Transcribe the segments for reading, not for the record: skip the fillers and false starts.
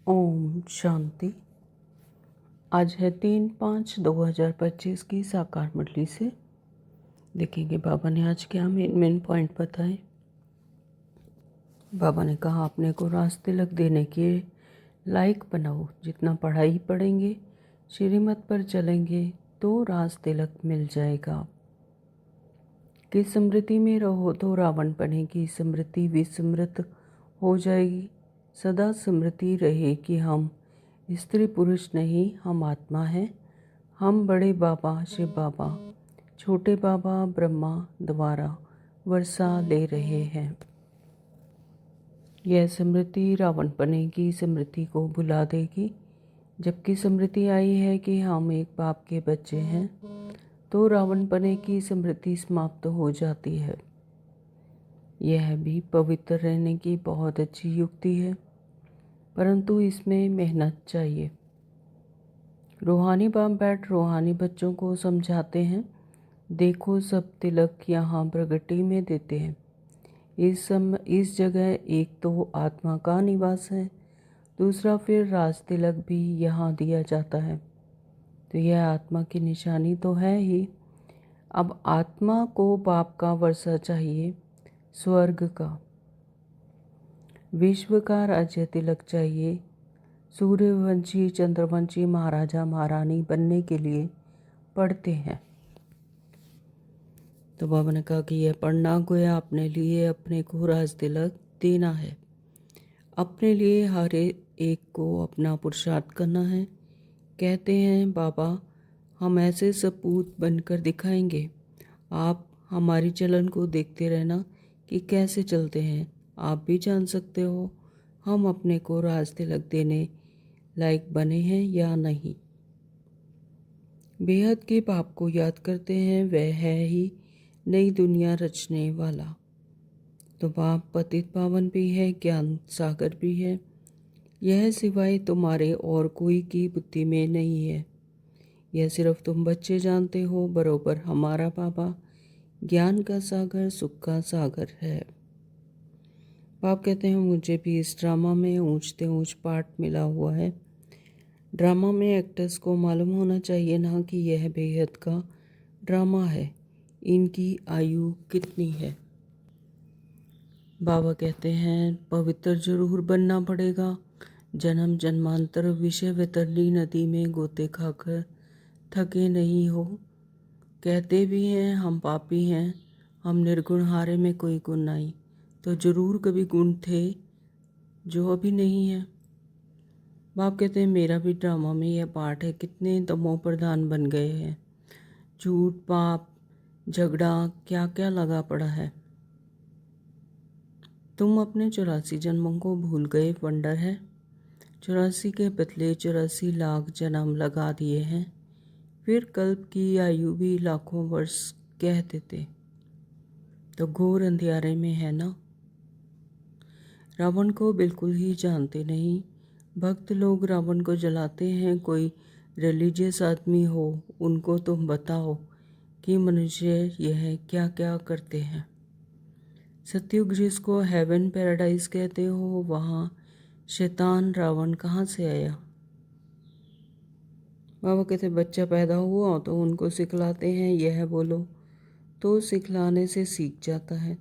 ओम शांति। आज है 3/5/2025 की साकार मुरली से। देखेंगे बाबा ने आज क्या मेन पॉइंट बताए। बाबा ने कहा अपने को रास्ते लग देने के लायक बनाओ। जितना पढ़ाई पढ़ेंगे, श्रीमत पर चलेंगे तो रास्ते लग मिल जाएगा। कि स्मृति में रहो तो रावण बनेगी, स्मृति विस्मृत हो जाएगी। सदा स्मृति रहे कि हम स्त्री पुरुष नहीं, हम आत्मा हैं। हम बड़े बाबा शिव बाबा, छोटे बाबा ब्रह्मा द्वारा वर्षा ले रहे हैं। यह स्मृति रावण बनेगी, स्मृति को भुला देगी। जबकि स्मृति आई है कि हम एक बाप के बच्चे हैं, तो रावण बने की स्मृति समाप्त हो जाती है। यह भी पवित्र रहने की बहुत अच्छी युक्ति है, परंतु इसमें मेहनत चाहिए। रूहानी बाप बैठ रूहानी बच्चों को समझाते हैं, देखो सब तिलक यहाँ प्रगति में देते हैं। इस जगह एक तो आत्मा का निवास है, दूसरा फिर राज तिलक भी यहाँ दिया जाता है। तो यह आत्मा की निशानी तो है ही। अब आत्मा को बाप का वर्षा चाहिए, स्वर्ग का, विश्व का राज्य तिलक चाहिए। सूर्यवंशी चंद्रवंशी महाराजा महारानी बनने के लिए पढ़ते हैं। तो बाबा ने कहा कि यह पढ़ना गोया अपने लिए अपने को राज तिलक देना है। अपने लिए हर एक को अपना पुरुषार्थ करना है। कहते हैं बाबा हम ऐसे सपूत बनकर दिखाएंगे। आप हमारी चलन को देखते रहना कि कैसे चलते हैं। आप भी जान सकते हो हम अपने को राज तिलक देने लायक बने हैं या नहीं। बेहद के बाप को याद करते हैं, वह है ही नई दुनिया रचने वाला। तो बाप पतित पावन भी है, ज्ञान सागर भी है। यह सिवाय तुम्हारे और कोई की बुद्धि में नहीं है। यह सिर्फ तुम बच्चे जानते हो। बरोबर हमारा बाबा ज्ञान का सागर, सुख का सागर है। बाप कहते हैं मुझे भी इस ड्रामा में ऊंचते ऊंच पार्ट मिला हुआ है। ड्रामा में एक्टर्स को मालूम होना चाहिए ना कि यह बेहद का ड्रामा है। इनकी आयु कितनी है। बाबा कहते हैं पवित्र जरूर बनना पड़ेगा। जन्म जन्मांतर विषय वितरणी नदी में गोते खाकर थके नहीं हो। कहते भी हैं हम पापी हैं, हम निर्गुण, हारे में कोई गुण नहीं। तो जरूर कभी गुण थे जो अभी नहीं है। बाप कहते हैं मेरा भी ड्रामा में यह पार्ट है। कितने तमो प्रधान बन गए हैं। झूठ, पाप, झगड़ा, क्या क्या लगा पड़ा है। तुम अपने 84 जन्मों को भूल गए, वंडर है। 84 के बदले 84 लाख जन्म लगा दिए हैं। फिर कल्प की आयु भी लाखों वर्ष कह देते। तो घोर अंधियारे में है ना। रावण को बिल्कुल ही जानते नहीं। भक्त लोग रावण को जलाते हैं। कोई रिलीजियस आदमी हो उनको तुम बताओ कि मनुष्य यह क्या क्या करते हैं। सतयुग जिसको हेवन पैराडाइज कहते हो, वहाँ शैतान रावण कहाँ से आया। बाबा कहते बच्चा पैदा हुआ तो उनको सिखलाते हैं यह बोलो, तो सिखलाने से सीख जाता है।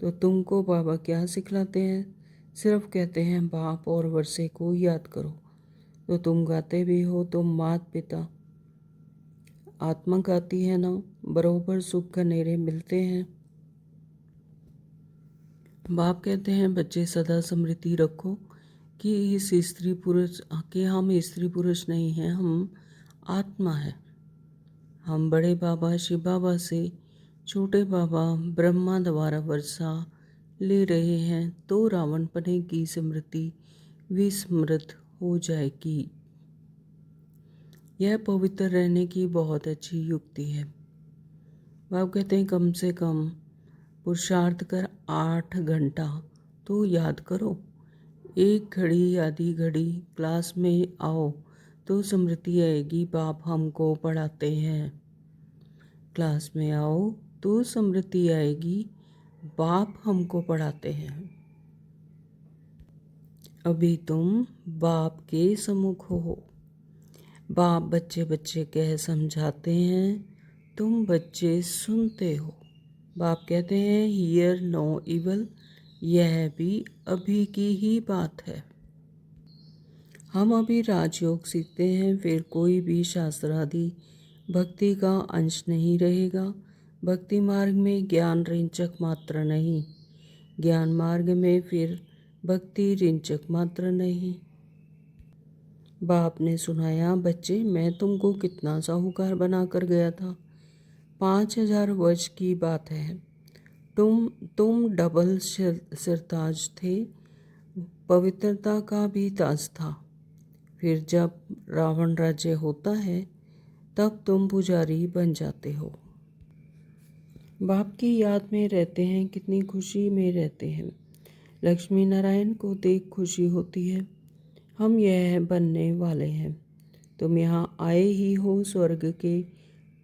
तो तुमको बाबा क्या सिखलाते हैं, सिर्फ कहते हैं बाप और वर्षे को याद करो। तो तुम गाते भी हो, तुम मात पिता आत्मा गाती है ना। बरोबर सुख घनेरे मिलते हैं। बाप कहते हैं बच्चे सदा स्मृति रखो कि इस स्त्री पुरुष कि हम स्त्री पुरुष नहीं हैं, हम आत्मा है। हम बड़े बाबा शिव बाबा से छोटे बाबा ब्रह्मा द्वारा वर्षा ले रहे हैं। तो रावण पने की स्मृति विस्मृत हो जाएगी। यह पवित्र रहने की बहुत अच्छी युक्ति है। बाप कहते हैं कम से कम पुरुषार्थ कर 8 घंटा तो याद करो। एक घड़ी आधी घड़ी क्लास में आओ तो स्मृति आएगी बाप हमको पढ़ाते हैं। क्लास में आओ तो स्मृति आएगी बाप हमको पढ़ाते हैं। अभी तुम बाप के सम्मुख हो। बाप बच्चे बच्चे कह समझाते हैं, तुम बच्चे सुनते हो। बाप कहते हैं हियर नो इवल, यह भी अभी की ही बात है। हम अभी राजयोग सीखते हैं, फिर कोई भी शास्त्र आदि भक्ति का अंश नहीं रहेगा। भक्ति मार्ग में ज्ञान रिंचक मात्र नहीं, ज्ञान मार्ग में फिर भक्ति रिंचक मात्र नहीं। बाप ने सुनाया, बच्चे मैं तुमको कितना साहूकार बनाकर गया था। 5000 वर्ष की बात है। तुम डबल सिरताज थे, पवित्रता का भी ताज था। फिर जब रावण राज्य होता है तब तुम पुजारी बन जाते हो। बाप की याद में रहते हैं, कितनी खुशी में रहते हैं। लक्ष्मी नारायण को देख खुशी होती है। हम यह बनने वाले हैं। तुम यहाँ आए ही हो स्वर्ग के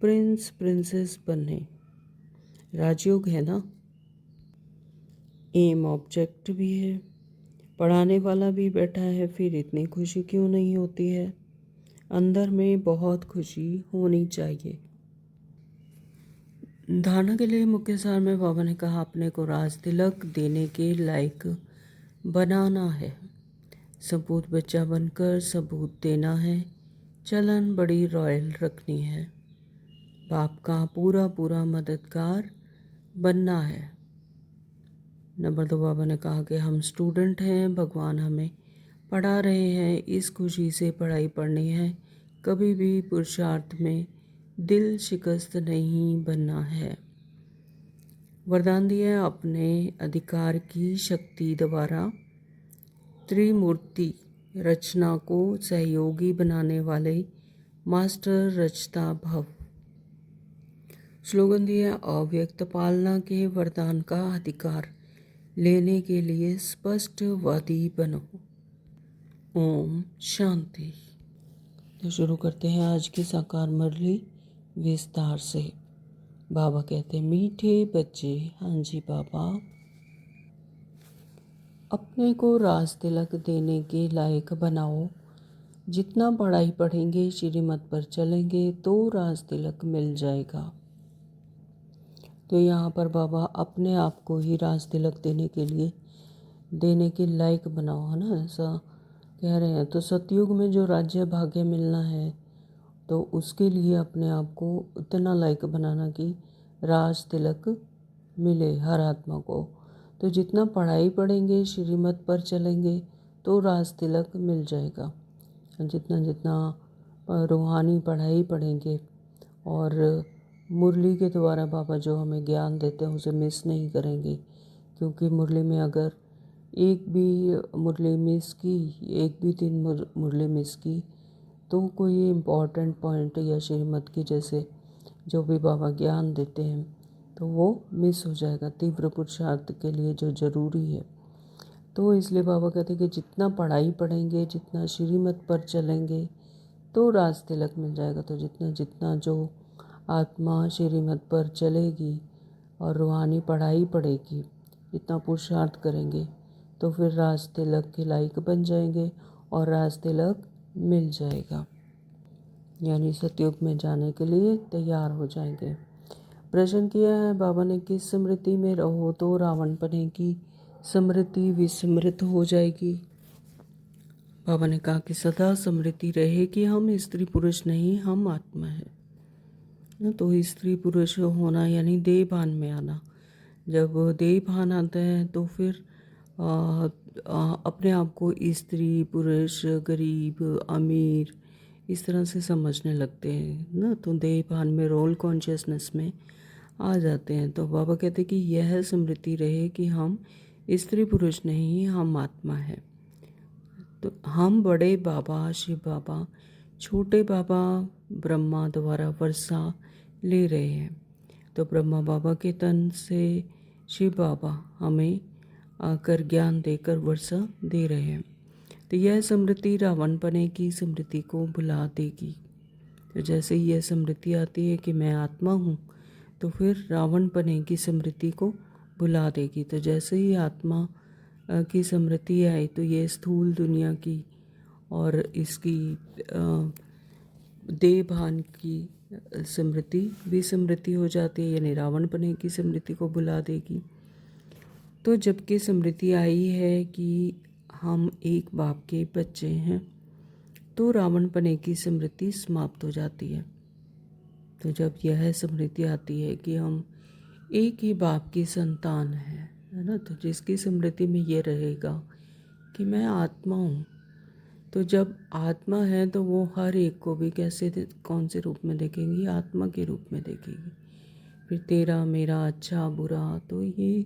प्रिंस प्रिंसेस बनने। राजयोग है ना, एम ऑब्जेक्ट भी है, पढ़ाने वाला भी बैठा है, फिर इतनी खुशी क्यों नहीं होती है। अंदर में बहुत खुशी होनी चाहिए। धारणा के लिए मुख्य सार में बाबा ने कहा, अपने को राज तिलक देने के लायक बनाना है। सबूत बच्चा बनकर सबूत देना है। चलन बड़ी रॉयल रखनी है। बाप का पूरा पूरा मददगार बनना है। नंबर 2 बाबा ने कहा कि हम स्टूडेंट हैं, भगवान हमें पढ़ा रहे हैं, इस खुशी से पढ़ाई पढ़नी है। कभी भी पुरुषार्थ में दिल शिकस्त नहीं बनना है। वरदान दिया, अपने अधिकार की शक्ति द्वारा त्रिमूर्ति रचना को सहयोगी बनाने वाले मास्टर रचता भव। स्लोगन दिया, अव्यक्त पालना के वरदान का अधिकार लेने के लिए स्पष्टवादी बनो। ओम शांति। तो शुरू करते हैं आज की साकार मुरली विस्तार से। बाबा कहते हैं, मीठे बच्चे, हाँ जी बाबा, अपने को राज तिलक देने के लायक बनाओ। जितना पढ़ाई पढ़ेंगे, श्रीमत पर चलेंगे तो राज तिलक मिल जाएगा। तो यहाँ पर बाबा अपने आप को ही राज तिलक देने के लायक बनाओ, है ना, ऐसा कह रहे हैं। तो सतयुग में जो राज्य भाग्य मिलना है, तो उसके लिए अपने आप को इतना लायक बनाना कि राज तिलक मिले हर आत्मा को। तो जितना पढ़ाई पढ़ेंगे, श्रीमत पर चलेंगे तो राज तिलक मिल जाएगा। जितना जितना रूहानी पढ़ाई पढ़ेंगे और मुरली के द्वारा बाबा जो हमें ज्ञान देते हैं उसे मिस नहीं करेंगे। क्योंकि मुरली में अगर एक भी मुरली मिस की, एक भी दिन मुरली मिस की, तो कोई इम्पॉर्टेंट पॉइंट या श्रीमत की जैसे जो भी बाबा ज्ञान देते हैं तो वो मिस हो जाएगा, तीव्र पुरुषार्थ के लिए जो ज़रूरी है। तो इसलिए बाबा कहते हैं कि जितना पढ़ाई पढ़ेंगे, जितना श्रीमत पर चलेंगे तो राज तिलक मिल जाएगा। तो जितना जितना जो आत्मा श्रीमत पर चलेगी और रूहानी पढ़ाई पढ़ेगी, जितना पुरुषार्थ करेंगे तो फिर राज तिलक के लायक बन जाएंगे और राज तिलक मिल जाएगा, यानी सतयुग में जाने के लिए तैयार हो जाएंगे। प्रश्न किया है बाबा ने, किस स्मृति में रहो तो रावणपने की स्मृति विस्मृत हो जाएगी। बाबा ने कहा कि सदा स्मृति रहे कि हम स्त्री पुरुष नहीं, हम आत्मा है। तो स्त्री पुरुष होना यानी देह भान में आना। जब देह भान आता है तो फिर अपने आप को स्त्री पुरुष, गरीब अमीर इस तरह से समझने लगते हैं ना। तो देह भान में रोल कॉन्शियसनेस में आ जाते हैं। तो बाबा कहते हैं कि यह स्मृति रहे कि हम स्त्री पुरुष नहीं, हम आत्मा है। तो हम बड़े बाबा शिव बाबा, छोटे बाबा ब्रह्मा द्वारा वर्षा ले रहे हैं। तो ब्रह्मा बाबा के तन से शिव बाबा हमें आकर ज्ञान देकर वर्षा दे रहे हैं। तो यह स्मृति रावणपने की स्मृति को भुला देगी। तो जैसे ही यह स्मृति आती है कि मैं आत्मा हूँ, तो फिर रावणपने की स्मृति को भुला देगी। तो जैसे ही आत्मा की स्मृति आई तो ये स्थूल दुनिया की और इसकी देह भान की स्मृति भी स्मृति हो जाती है, यानी रावणपने की स्मृति को भुला देगी। तो जबकि स्मृति आई है कि हम एक बाप के बच्चे हैं, तो रावणपने की स्मृति समाप्त हो जाती है। तो जब यह स्मृति आती है कि हम एक ही बाप की संतान हैं, है ना, तो जिसकी स्मृति में ये रहेगा कि मैं आत्मा हूँ, तो जब आत्मा है तो वो हर एक को भी कैसे कौन से रूप में देखेंगी? आत्मा के रूप में देखेगी। फिर तेरा मेरा अच्छा बुरा, तो ये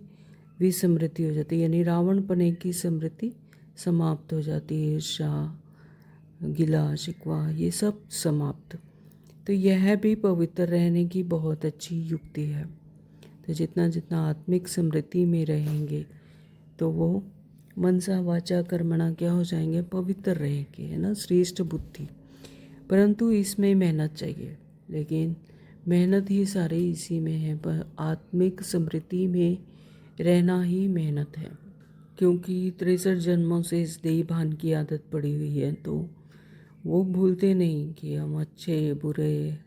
विस्मृति हो जाती है, यानी रावणपने की स्मृति समाप्त हो जाती है। ईर्ष्या, गिला शिकवा, ये सब समाप्त। तो यह भी पवित्र रहने की बहुत अच्छी युक्ति है। तो जितना जितना आत्मिक स्मृति में रहेंगे तो वो मनसा वाचा कर्मणा क्या हो जाएंगे? पवित्र रहेंगे, है ना, श्रेष्ठ बुद्धि। परंतु इसमें मेहनत चाहिए, लेकिन मेहनत ही सारी इसी में है, पर आत्मिक स्मृति में रहना ही मेहनत है। क्योंकि 63 जन्मों से इस देह भान की आदत पड़ी हुई है, तो वो भूलते नहीं कि हम अच्छे बुरे,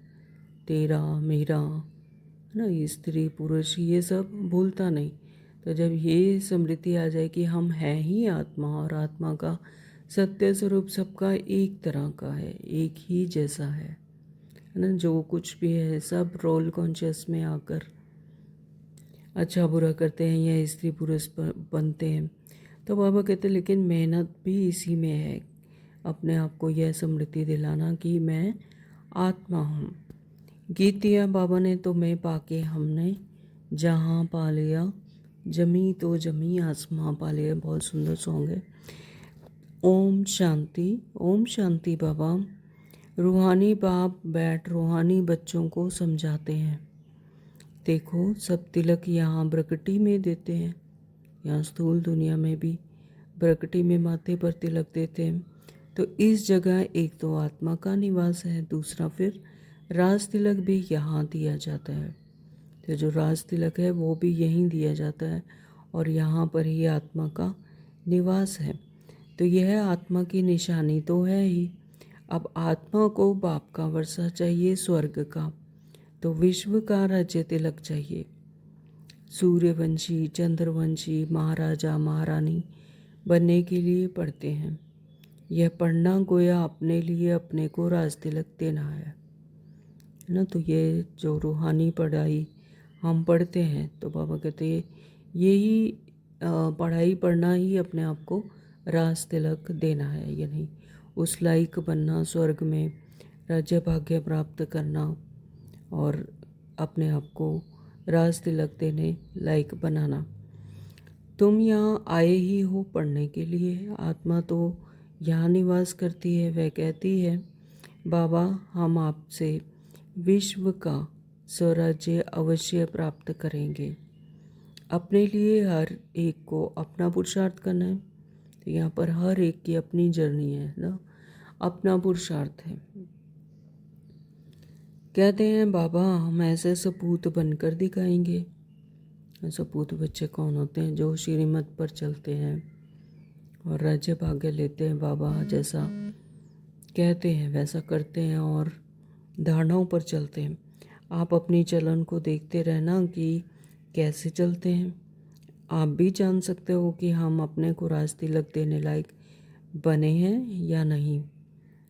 तेरा मेरा, है ना, स्त्री पुरुष, ये सब भूलता नहीं। तो जब ये स्मृति आ जाए कि हम हैं ही आत्मा, और आत्मा का सत्य स्वरूप सबका एक तरह का है, एक ही जैसा है ना, जो कुछ भी है सब रोल कॉन्शियस में आकर अच्छा बुरा करते हैं या स्त्री पुरुष बनते हैं। तो बाबा कहते हैं लेकिन मेहनत भी इसी में है, अपने आप को यह स्मृति दिलाना कि मैं आत्मा हूँ। गीत दिया बाबा ने तो मैं पाके हमने जहाँ पा लिया, जमी तो जमी आसमां पा लिया। बहुत सुंदर सॉन्ग है। ओम शांति, ओम शांति। बाबा रूहानी बाप बैठ रूहानी बच्चों को समझाते हैं। देखो सब तिलक यहाँ प्रकृति में देते हैं, यहाँ स्थूल दुनिया में भी प्रकृति में माथे पर तिलक देते हैं। तो इस जगह एक तो आत्मा का निवास है, दूसरा फिर राज तिलक भी यहाँ दिया जाता है। तो जो राज तिलक है वो भी यहीं दिया जाता है, और यहाँ पर ही आत्मा का निवास है। तो यह आत्मा की निशानी तो है ही। अब आत्मा को बाप का वर्षा चाहिए, स्वर्ग का, तो विश्व का राज्य तिलक चाहिए। सूर्यवंशी, चंद्रवंशी, महाराजा महारानी बनने के लिए पढ़ते हैं। यह पढ़ना गोया अपने लिए अपने को राज तिलक देना है ना। तो ये जो रूहानी पढ़ाई हम पढ़ते हैं, तो बाबा कहते हैं यही पढ़ाई पढ़ना ही अपने आप को राज तिलक देना है, यानी उस लायक बनना, स्वर्ग में राज्य भाग्य प्राप्त करना और अपने आप को राज तिलक देने लायक बनाना। तुम यहाँ आए ही हो पढ़ने के लिए, आत्मा तो यहाँ निवास करती है। वह कहती है बाबा हम आपसे विश्व का स्वराज्य अवश्य प्राप्त करेंगे। अपने लिए हर एक को अपना पुरुषार्थ करना है। तो यहाँ पर हर एक की अपनी जर्नी है ना, अपना पुरुषार्थ है। कहते हैं बाबा हम ऐसे सपूत बनकर दिखाएंगे। सपूत बच्चे कौन होते हैं? जो श्रीमत पर चलते हैं और राज्य भाग्य लेते हैं, बाबा जैसा कहते हैं वैसा करते हैं और धारणाओं पर चलते हैं। आप अपनी चलन को देखते रहना कि कैसे चलते हैं। आप भी जान सकते हो कि हम अपने को राज तिलक देने लायक बने हैं या नहीं।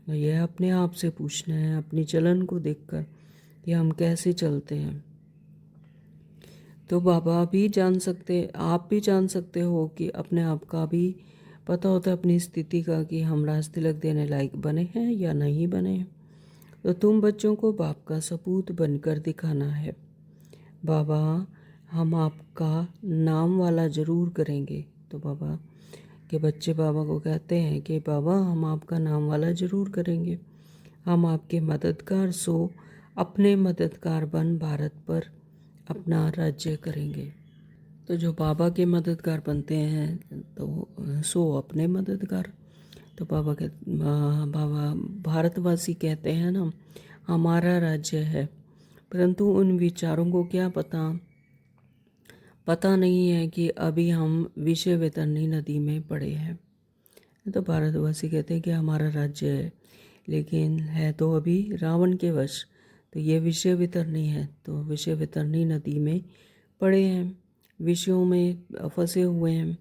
यह अपने आप से पूछना है, अपनी चलन को देखकर कि हम कैसे चलते हैं। तो बाबा भी जान सकते, आप भी जान सकते हो कि अपने आप का भी पता होता है अपनी स्थिति का कि हम राज तिलक देने लायक बने हैं या नहीं बने हैं। तो तुम बच्चों को बाप का सपूत बनकर दिखाना है। बाबा हम आपका नाम वाला ज़रूर करेंगे। तो बाबा के बच्चे बाबा को कहते हैं कि बाबा हम आपका नाम वाला ज़रूर करेंगे, हम आपके मददगार, सो अपने मददगार बन भारत पर अपना राज्य करेंगे। तो जो बाबा के मददगार बनते हैं तो सो अपने मददगार। तो बाबा भारतवासी कहते हैं ना हमारा राज्य है, परंतु उन विचारों को क्या पता पता नहीं है कि अभी हम विषय वैतरणी नदी में पड़े हैं। तो भारतवासी कहते हैं कि हमारा राज्य है, लेकिन है तो अभी रावण के वश। तो ये विषय वितरणी है, तो विषय वितरणी नदी में पड़े हैं, विषयों में फंसे हुए हैं।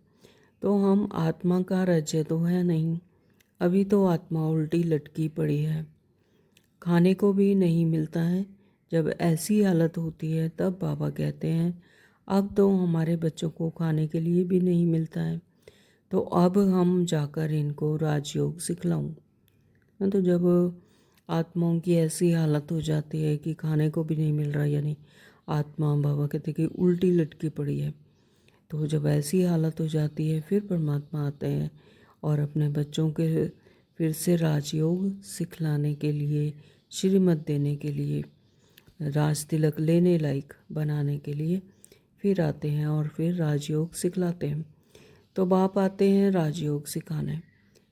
तो हम आत्मा का राज्य तो है नहीं, अभी तो आत्मा उल्टी लटकी पड़ी है, खाने को भी नहीं मिलता है। जब ऐसी हालत होती है तब बाबा कहते हैं अब तो हमारे बच्चों को खाने के लिए भी नहीं मिलता है, तो अब हम जाकर इनको राजयोग सिखलाऊं। तो जब आत्माओं की ऐसी हालत हो जाती है कि खाने को भी नहीं मिल रहा, यानी आत्मा बाबा कहते कि उल्टी लटकी पड़ी है, तो जब ऐसी हालत हो जाती है फिर परमात्मा आते हैं और अपने बच्चों के फिर से राजयोग सिखलाने के लिए, श्रीमत देने के लिए, राज तिलक लेने लायक बनाने के लिए फिर आते हैं और फिर राजयोग सिखलाते हैं। तो बाप आते हैं राजयोग सिखाने,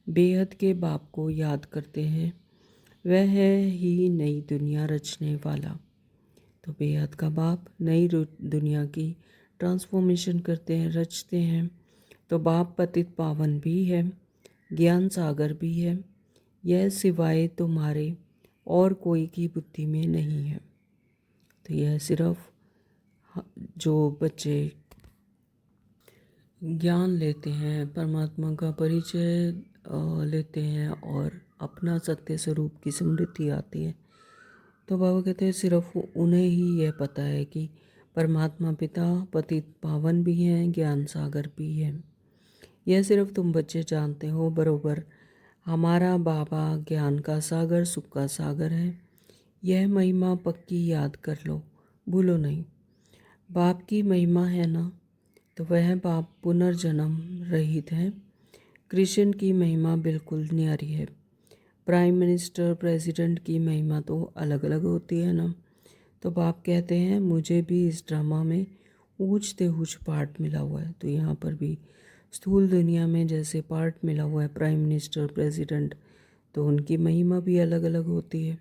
बेहद के बाप को याद करते हैं, वह है ही नई दुनिया रचने वाला। तो बेहद का बाप नई दुनिया की ट्रांसफॉर्मेशन करते हैं, रचते हैं। तो बाप पतित पावन भी है, ज्ञान सागर भी है, यह सिवाय तुम्हारे और कोई की बुद्धि में नहीं है। तो यह सिर्फ जो बच्चे ज्ञान लेते हैं, परमात्मा का परिचय लेते हैं और अपना सत्य स्वरूप की स्मृति आती है, तो बाबा कहते हैं सिर्फ उन्हें ही यह पता है कि परमात्मा पिता पतित पावन भी हैं, ज्ञान सागर भी है। यह सिर्फ तुम बच्चे जानते हो बरोबर। हमारा बाबा ज्ञान का सागर, सुख का सागर है। यह महिमा पक्की याद कर लो, भूलो नहीं। बाप की महिमा है ना, तो वह बाप पुनर्जन्म रहित है। कृष्ण की महिमा बिल्कुल न्यारी है। प्राइम मिनिस्टर, प्रेसिडेंट की महिमा तो अलग अलग होती है ना। तो बाप कहते हैं मुझे भी इस ड्रामा में ऊंचते ऊंच पार्ट मिला हुआ है। तो यहाँ पर भी स्थूल दुनिया में जैसे पार्ट मिला हुआ है प्राइम मिनिस्टर, प्रेसिडेंट, तो उनकी महिमा भी अलग अलग होती है,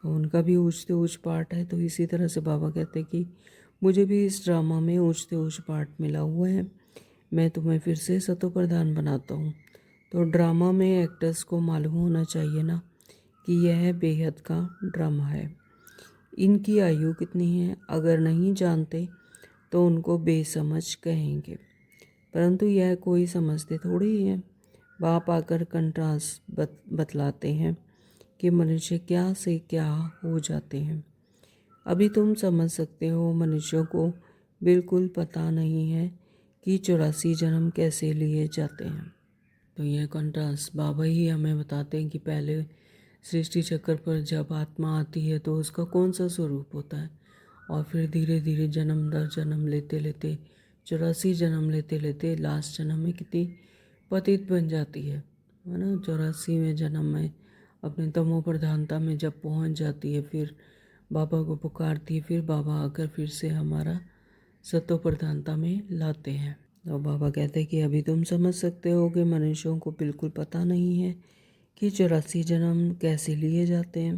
उनका भी ऊंचते ऊंच पार्ट है। तो इसी तरह से बाबा कहते हैं कि मुझे भी इस ड्रामा में ऊंचते ऊंच पार्ट मिला हुआ है, मैं तुम्हें फिर से सतो प्रधान बनाता हूँ। तो ड्रामा में एक्टर्स को मालूम होना चाहिए ना कि यह बेहद का ड्रामा है, इनकी आयु कितनी है। अगर नहीं जानते तो उनको बेसमझ कहेंगे, परंतु यह कोई समझते थोड़ी ही है। बाप आकर कंट्रास्ट बतलाते हैं कि मनुष्य क्या से क्या हो जाते हैं। अभी तुम समझ सकते हो, मनुष्यों को बिल्कुल पता नहीं है कि 84 जन्म कैसे लिए जाते हैं। तो यह कंट्रास्ट बाबा ही हमें बताते हैं कि पहले सृष्टि चक्र पर जब आत्मा आती है तो उसका कौन सा स्वरूप होता है, और फिर धीरे धीरे जन्म दर जन्म लेते लेते 84 जन्म लेते लेते लास्ट जन्म में कितनी पतित बन जाती है ना। 84वें जन्म में अपने तमो प्रधानता में जब पहुंच जाती है, फिर बाबा को पुकारती है, फिर बाबा आकर फिर से हमारा सतो प्रधानता में लाते हैं। तो बाबा कहते हैं कि अभी तुम समझ सकते हो कि मनुष्यों को बिल्कुल पता नहीं है कि 84 जन्म कैसे लिए जाते हैं।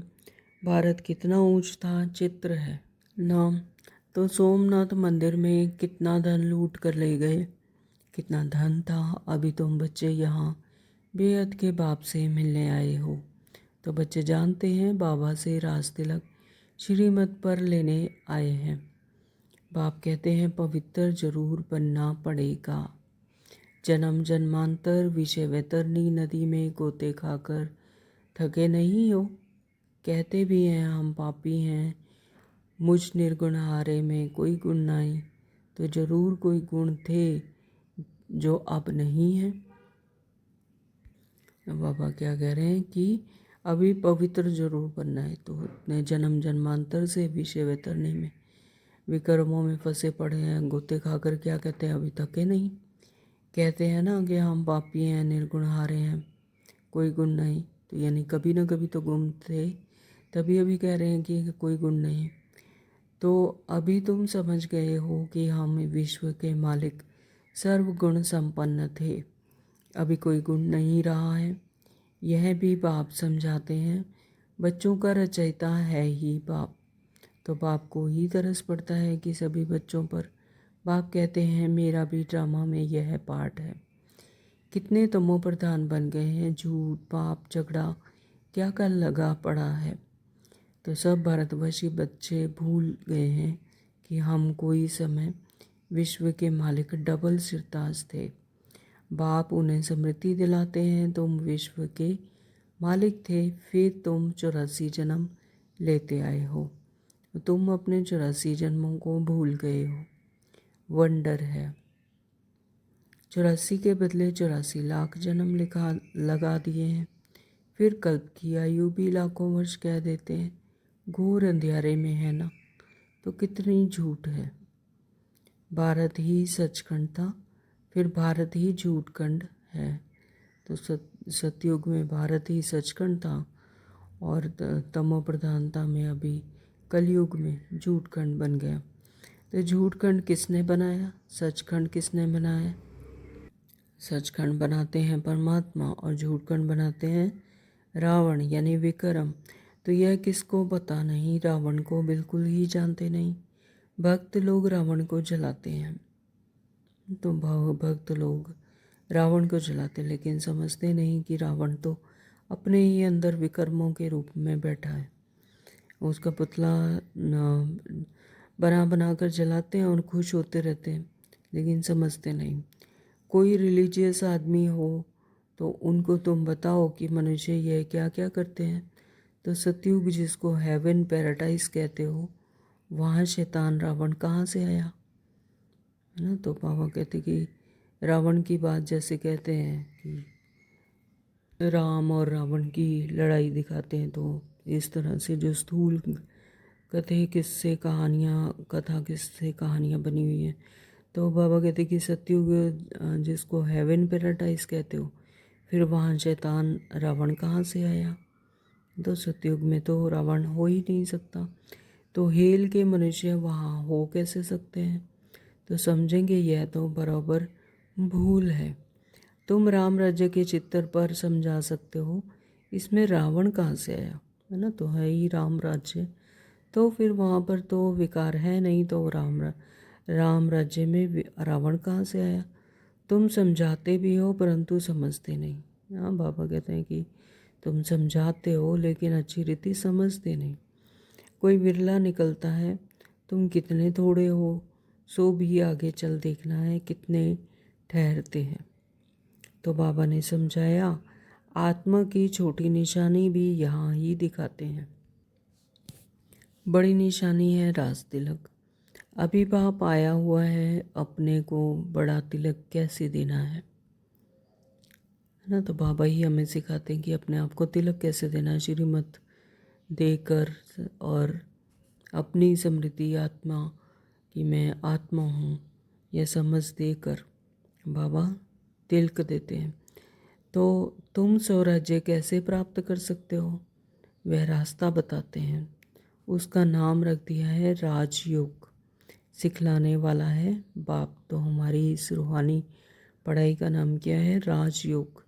भारत कितना ऊंच था चित्र है नाम। तो सोमनाथ मंदिर में कितना धन लूट कर ले गए, कितना धन था। अभी तुम बच्चे यहाँ बेहद के बाप से मिलने आए हो, तो बच्चे जानते हैं बाबा से राज तिलक श्रीमत पर लेने आए हैं। बाप कहते हैं पवित्र जरूर बनना पड़ेगा। जन्म जन्मांतर विषय वैतरणी नदी में गोते खाकर थके नहीं हो। कहते भी हैं हम पापी हैं, मुझ निर्गुण हारे में कोई गुण नहीं, तो जरूर कोई गुण थे जो अब नहीं है। बाबा क्या कह रहे हैं कि अभी पवित्र जरूर बनना है। तो अपने जन्म जन्मांतर से विषय वैतरणी में विक्रमों में फंसे पड़े हैं, गोते खाकर क्या कहते हैं अभी थके नहीं। कहते हैं ना कि हम पापी हैं, निर्गुण हारे हैं, कोई गुण नहीं, तो यानी कभी ना कभी तो गुण थे, तभी अभी कह रहे हैं कि कोई गुण नहीं। तो अभी तुम समझ गए हो कि हम विश्व के मालिक सर्वगुण संपन्न थे, अभी कोई गुण नहीं रहा है। यह भी बाप समझाते हैं, बच्चों का रचयिता है ही बाप। तो बाप को ही तरस पड़ता है कि सभी बच्चों पर बाप कहते हैं मेरा भी ड्रामा में यह पार्ट है। कितने तमो प्रधान बन गए हैं, झूठ पाप झगड़ा क्या कर लगा पड़ा है। तो सब भारतवर्षी बच्चे भूल गए हैं कि हम कोई समय विश्व के मालिक डबल सिरताज थे। बाप उन्हें स्मृति दिलाते हैं तुम विश्व के मालिक थे, फिर तुम 84 जन्म लेते आए हो, तुम अपने 84 जन्मों को भूल गए हो। वंडर है। 84 के बदले 84 लाख जन्म लगा दिए हैं। फिर कल्प की आयु भी लाखों वर्ष कह देते हैं। घोर अंधियारे में है ना, तो कितनी झूठ है। भारत ही सचखंड था, फिर भारत ही झूठखंड है। तो सतयुग में भारत ही सचखंड था और तमो प्रधानता में अभी कलयुग में झूठखंड बन गया। तो झूठखंड किसने बनाया, सचखंड किसने बनाया? सचखंड बनाते हैं परमात्मा और झूठखंड बनाते हैं रावण यानी विक्रम। तो यह किसको पता नहीं, रावण को बिल्कुल ही जानते नहीं। भक्त लोग रावण को जलाते हैं, तो भक्त लोग रावण को जलाते, लेकिन समझते नहीं कि रावण तो अपने ही अंदर विक्रमों के रूप में बैठा है। उसका पुतला बना बना कर जलाते हैं और खुश होते रहते हैं, लेकिन समझते नहीं। कोई रिलीजियस आदमी हो तो उनको तुम बताओ कि मनुष्य यह क्या क्या करते हैं, तो सतयुग जिसको हेवन पैराडाइज कहते हो, वहाँ शैतान रावण कहाँ से आया, है ना। तो बाबा कहते कि रावण की बात जैसे कहते हैं कि राम और रावण की लड़ाई दिखाते हैं, तो इस तरह से जो स्थूल कथा किस्से कहानियाँ बनी हुई हैं, तो बाबा कहते कि सतयुग जिसको हेवन पैराडाइज कहते हो, फिर वहाँ शैतान रावण कहाँ से आया। तो सतयुग में तो रावण हो ही नहीं सकता, तो हेल के मनुष्य वहाँ हो कैसे सकते हैं। तो समझेंगे यह तो बराबर भूल है। तुम राम राज्य के चित्र पर समझा सकते हो, इसमें रावण कहाँ से आया, है ना। तो है ही राम राज्य, तो फिर वहाँ पर तो विकार है नहीं, तो राम राज्य में रावण कहाँ से आया। तुम समझाते भी हो परंतु समझते नहीं। हाँ, बाबा कहते हैं कि तुम समझाते हो लेकिन अच्छी रीति समझते नहीं। कोई विरला निकलता है, तुम कितने थोड़े हो, सो भी आगे चल देखना है कितने ठहरते हैं। तो बाबा ने समझाया आत्मा की छोटी निशानी भी यहाँ ही दिखाते हैं, बड़ी निशानी है राज तिलक। अभी बाप आया हुआ है, अपने को बड़ा तिलक कैसे देना है ना। तो बाबा ही हमें सिखाते हैं कि अपने आप को तिलक कैसे देना है, श्रीमत देकर और अपनी स्मृति आत्मा कि मैं आत्मा हूँ यह समझ देकर बाबा तिलक देते हैं। तो तुम स्वराज्य कैसे प्राप्त कर सकते हो, वह रास्ता बताते हैं। उसका नाम रख दिया है राजयोग। सिखलाने वाला है बाप। तो हमारी इस रूहानी पढ़ाई का नाम क्या है, राजयोग।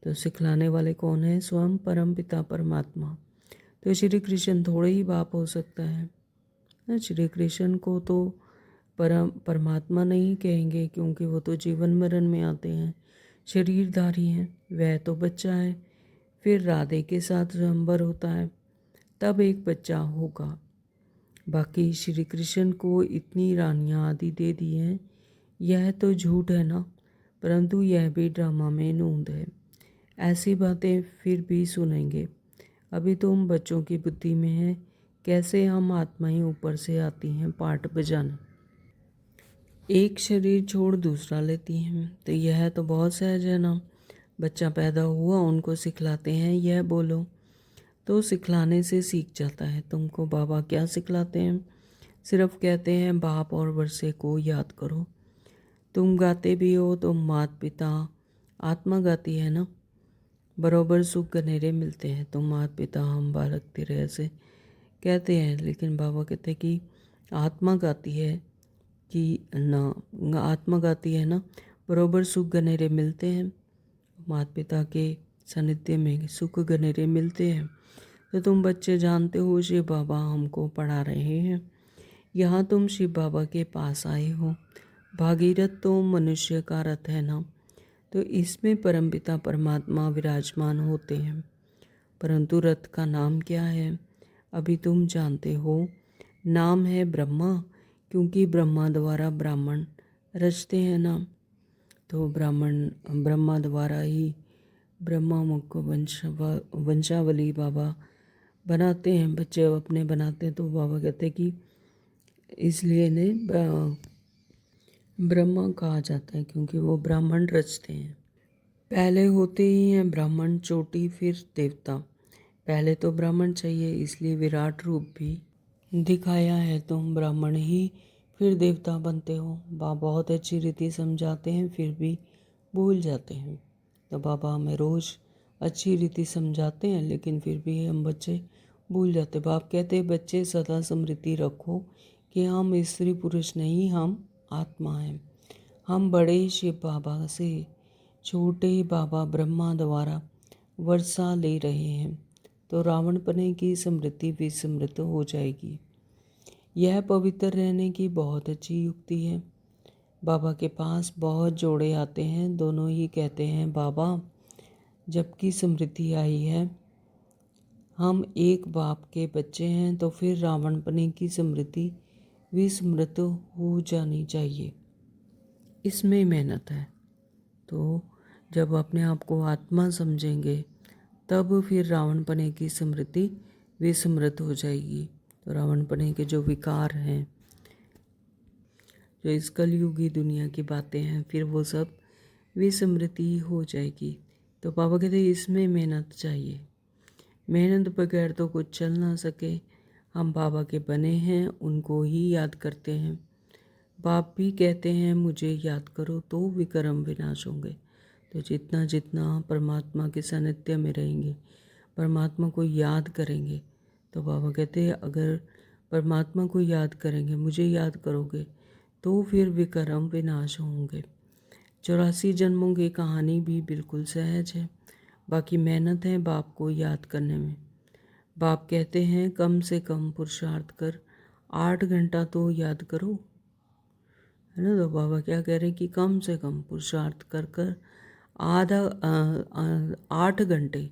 तो सिखलाने वाले कौन है, स्वयं परम पिता परमात्मा। तो श्री कृष्ण थोड़े ही बाप हो सकता है। श्री कृष्ण को तो परमात्मा नहीं कहेंगे, क्योंकि वो तो जीवन मरण में आते हैं, शरीरधारी हैं। वह तो बच्चा है, फिर राधे के साथ स्वयंवर होता है, तब एक बच्चा होगा। बाकी श्री कृष्ण को इतनी रानियाँ आदि दे दी हैं, यह तो झूठ है ना, परंतु यह भी ड्रामा में नूंद है। ऐसी बातें फिर भी सुनेंगे। अभी तो हम बच्चों की बुद्धि में है, कैसे हम आत्माएं ऊपर से आती हैं पाठ बजाने, एक शरीर छोड़ दूसरा लेती हैं। तो यह तो बहुत सहज है ना। बच्चा पैदा हुआ, उनको सिखलाते हैं यह बोलो, तो सिखलाने से सीख जाता है। तुमको बाबा क्या सिखलाते हैं, सिर्फ कहते हैं बाप और वर्षे को याद करो। तुम गाते भी हो, तुम माता पिता आत्मा गाती है ना, बराबर सुख गनेरे मिलते हैं। तो माता पिता हम बालक तेरे ऐसे कहते हैं, लेकिन बाबा कहते हैं कि आत्मा गाती है कि ना, आत्मा गाती है ना, बराबर सुख गनेरे मिलते हैं। माता पिता के सानिध्य में सुख गनेरे मिलते हैं। तो तुम बच्चे जानते हो शिव बाबा हमको पढ़ा रहे हैं, यहाँ तुम शिव बाबा के पास आए हो, भागीरथ तो मनुष्य का रथ है ना, तो इसमें परमपिता परमात्मा विराजमान होते हैं। परंतु रथ का नाम क्या है? अभी तुम जानते हो, नाम है ब्रह्मा, क्योंकि ब्रह्मा द्वारा ब्राह्मण रचते हैं ना। तो ब्रह्मा द्वारा ही ब्रह्मा मुख को वंशावली बाबा बनाते हैं, बच्चे अपने बनाते हैं। तो बाबा कहते हैं कि इसलिए इन्हें ब्रह्मा कहा जाता है, क्योंकि वो ब्राह्मण रचते हैं। पहले होते ही हैं ब्राह्मण, चोटी फिर देवता। पहले तो ब्राह्मण चाहिए, इसलिए विराट रूप भी दिखाया है। तुम ब्राह्मण ही फिर देवता बनते हो। बाबा बहुत अच्छी रीति समझाते हैं, फिर भी भूल जाते हैं। तो बाबा हमें रोज़ अच्छी रीति समझाते हैं, लेकिन फिर भी हम बच्चे भूल जाते। बाप कहते हैं बच्चे सदा स्मृति रखो कि हम स्त्री पुरुष नहीं, हम आत्मा हैं। हम बड़े शिव बाबा से छोटे बाबा ब्रह्मा द्वारा वर्षा ले रहे हैं, तो रावणपने की स्मृति विस्मृत हो जाएगी। यह पवित्र रहने की बहुत अच्छी युक्ति है। बाबा के पास बहुत जोड़े आते हैं, दोनों ही कहते हैं बाबा जबकि स्मृति आई है, हम एक बाप के बच्चे हैं, तो फिर रावणपने की स्मृति विस्मृत हो जानी चाहिए। इसमें मेहनत है। तो जब अपने आप को आत्मा समझेंगे, तब फिर रावणपने की स्मृति विस्मृत हो जाएगी। तो रावणपने के जो विकार हैं, जो इस कलयुगी दुनिया की बातें हैं, फिर वो सब विस्मृति हो जाएगी। तो बाबा कहते हैं इसमें मेहनत चाहिए। मेहनत बगैर तो कुछ चल ना सके। हम बाबा के बने हैं, उनको ही याद करते हैं। बाप भी कहते हैं मुझे याद करो तो विक्रम विनाश होंगे। तो जितना जितना परमात्मा के सानिध्य में रहेंगे, परमात्मा को याद करेंगे, तो बाबा कहते हैं अगर परमात्मा को याद करेंगे, मुझे याद करोगे, तो फिर विक्रम विनाश होंगे। 84 जन्मों की कहानी भी बिल्कुल सहज है। बाकी मेहनत है बाप को याद करने में। बाप कहते हैं कम से कम पुरुषार्थ कर 8 घंटा तो याद करो, है ना। तो बाबा क्या कह रहे हैं कि कम से कम पुरुषार्थ कर कर 8 घंटे,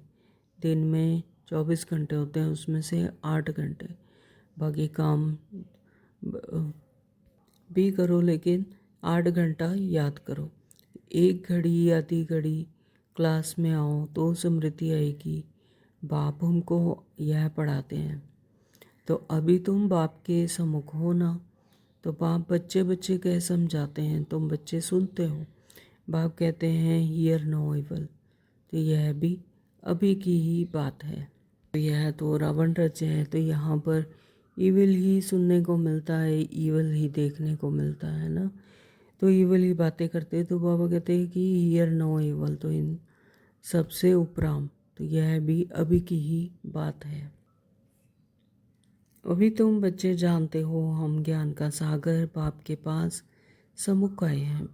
दिन में 24 घंटे होते हैं, उसमें से 8 घंटे बाकी काम भी करो, लेकिन 8 घंटा याद करो। 1 घड़ी आधी घड़ी क्लास में आओ तो स्मृति आएगी। बाप हमको यह पढ़ाते हैं। तो अभी तुम बाप के सम्मुख हो ना, तो बाप बच्चे बच्चे कह समझाते हैं, तुम बच्चे सुनते हो। बाप कहते हैं हियर नो इवल, तो यह भी अभी की ही बात है। तो यह तो रावण रचे है, तो यहाँ पर ईविल ही सुनने को मिलता है, ईविल ही देखने को मिलता है ना। तो ईविल ही बातें करते, तो बाबा कहते हैं कि हियर नो इवल, तो इन सबसे उपराम, तो यह भी अभी की ही बात है। अभी तुम बच्चे जानते हो हम ज्ञान का सागर बाप के पास सम्मुख आए हैं।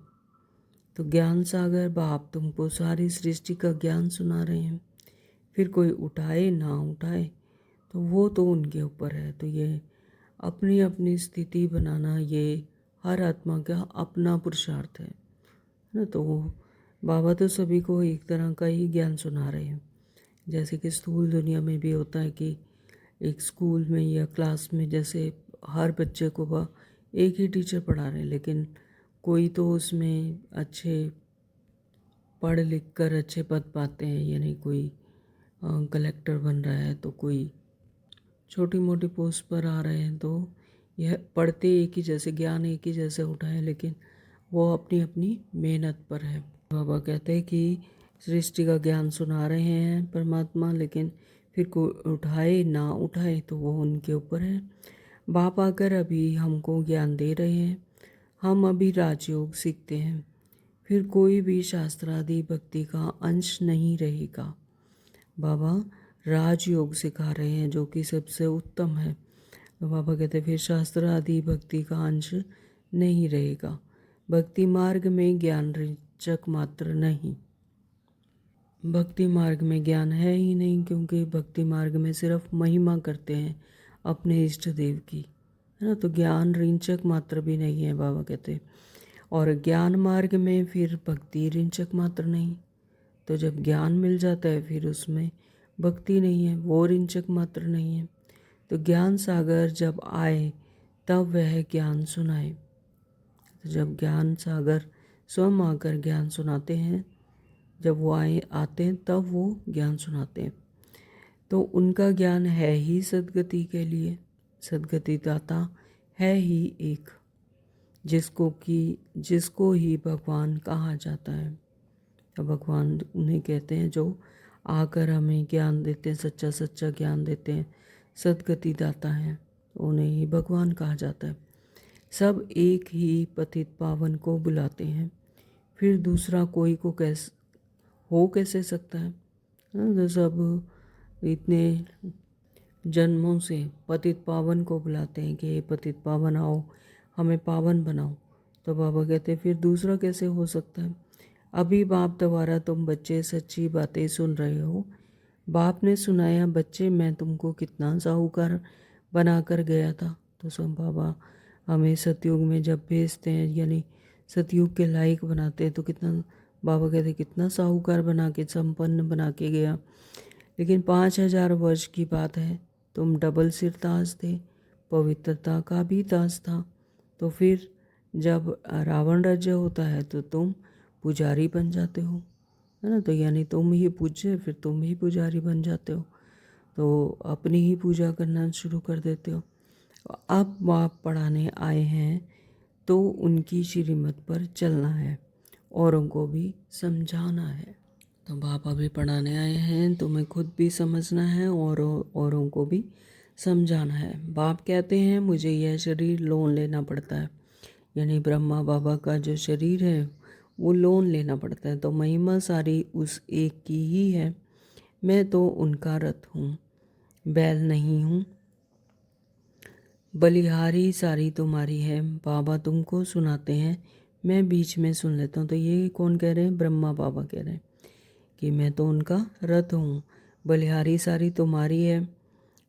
तो ज्ञान सागर बाप तुमको सारी सृष्टि का ज्ञान सुना रहे हैं। फिर कोई उठाए ना उठाए तो वो तो उनके ऊपर है। तो ये अपनी अपनी स्थिति बनाना, ये हर आत्मा का अपना पुरुषार्थ है ना। तो बाबा तो सभी को एक तरह का ही ज्ञान सुना रहे हैं। जैसे कि स्थूल दुनिया में भी होता है कि एक स्कूल में या क्लास में जैसे हर बच्चे को वह एक ही टीचर पढ़ा रहे हैं, लेकिन कोई तो उसमें अच्छे पढ़ लिख कर अच्छे पद पाते हैं, यानी कोई कलेक्टर बन रहा है, तो कोई छोटी मोटी पोस्ट पर आ रहे हैं। तो यह पढ़ते एक ही जैसे, ज्ञान एक ही जैसे उठाए, लेकिन वो अपनी अपनी मेहनत पर है। बाबा कहते हैं कि सृष्टि का ज्ञान सुना रहे हैं परमात्मा, लेकिन फिर को उठाए ना उठाए तो वो उनके ऊपर है। बाप आकर अभी हमको ज्ञान दे रहे हैं, हम अभी राजयोग सीखते हैं। फिर कोई भी शास्त्रादि भक्ति का अंश नहीं रहेगा। बाबा राजयोग सिखा रहे हैं जो कि सबसे उत्तम है। तो बाबा कहते हैं फिर शास्त्र आदि भक्ति का अंश नहीं रहेगा। भक्ति मार्ग में ज्ञान रिचक मात्र नहीं, भक्ति मार्ग में ज्ञान है ही नहीं, क्योंकि भक्ति मार्ग में सिर्फ महिमा करते हैं अपने इष्ट देव की, है ना। तो ज्ञान रिंचक मात्र भी नहीं है बाबा कहते। और ज्ञान मार्ग में फिर भक्ति रिंचक मात्र नहीं। तो जब ज्ञान मिल जाता है फिर उसमें भक्ति नहीं है, वो रिंचक मात्र नहीं है। तो ज्ञान सागर जब आए तब वह ज्ञान सुनाए। तो जब ज्ञान सागर स्वयं आकर ज्ञान सुनाते हैं, जब वो आते हैं तब वो ज्ञान सुनाते हैं। तो उनका ज्ञान है ही सद्गति के लिए, सद्गति दाता है ही एक, जिसको ही भगवान कहा जाता है। तो भगवान उन्हें कहते हैं जो आकर हमें ज्ञान देते हैं, सच्चा सच्चा ज्ञान देते हैं, सद्गति दाता हैं, उन्हें ही भगवान कहा जाता है। सब एक ही पतित पावन को बुलाते हैं, फिर दूसरा कोई को कैसे सकता है। तो सब इतने जन्मों से पतित पावन को बुलाते हैं कि पतित पावन आओ हमें पावन बनाओ। तो बाबा कहते हैं फिर दूसरा कैसे हो सकता है। अभी बाप द्वारा तुम बच्चे सच्ची बातें सुन रहे हो। बाप ने सुनाया बच्चे मैं तुमको कितना साहूकार बना कर गया था। तो सब बाबा हमें सतयुग में जब भेजते हैं, यानी सतयुग के लायक बनाते हैं, तो कितना बाबा कहते कितना साहूकार बना के संपन्न बना के गया। लेकिन 5000 वर्ष की बात है, तुम डबल सिर ताज थे, पवित्रता का भी ताज था। तो फिर जब रावण राज्य होता है तो तुम पुजारी बन जाते हो, है ना। तो यानी तुम ही पूज्य, फिर तुम ही पुजारी बन जाते हो, तो अपनी ही पूजा करना शुरू कर देते हो। अब आप पढ़ाने आए हैं तो उनकी श्रीमत पर चलना है, औरों को भी समझाना है। तो बाप अभी पढ़ाने आए हैं, तुम्हें खुद भी समझना है और औरों को भी समझाना है। बाप कहते हैं मुझे यह शरीर लोन लेना पड़ता है, यानी ब्रह्मा बाबा का जो शरीर है वो लोन लेना पड़ता है। तो महिमा सारी उस एक की ही है, मैं तो उनका रथ हूँ, बैल नहीं हूँ। बलिहारी सारी तुम्हारी है, बाबा तुमको सुनाते हैं, मैं बीच में सुन लेता हूँ। तो ये कौन कह रहे हैं, ब्रह्मा बाबा कह रहे हैं कि मैं तो उनका रथ हूँ, बलिहारी सारी तुम्हारी है,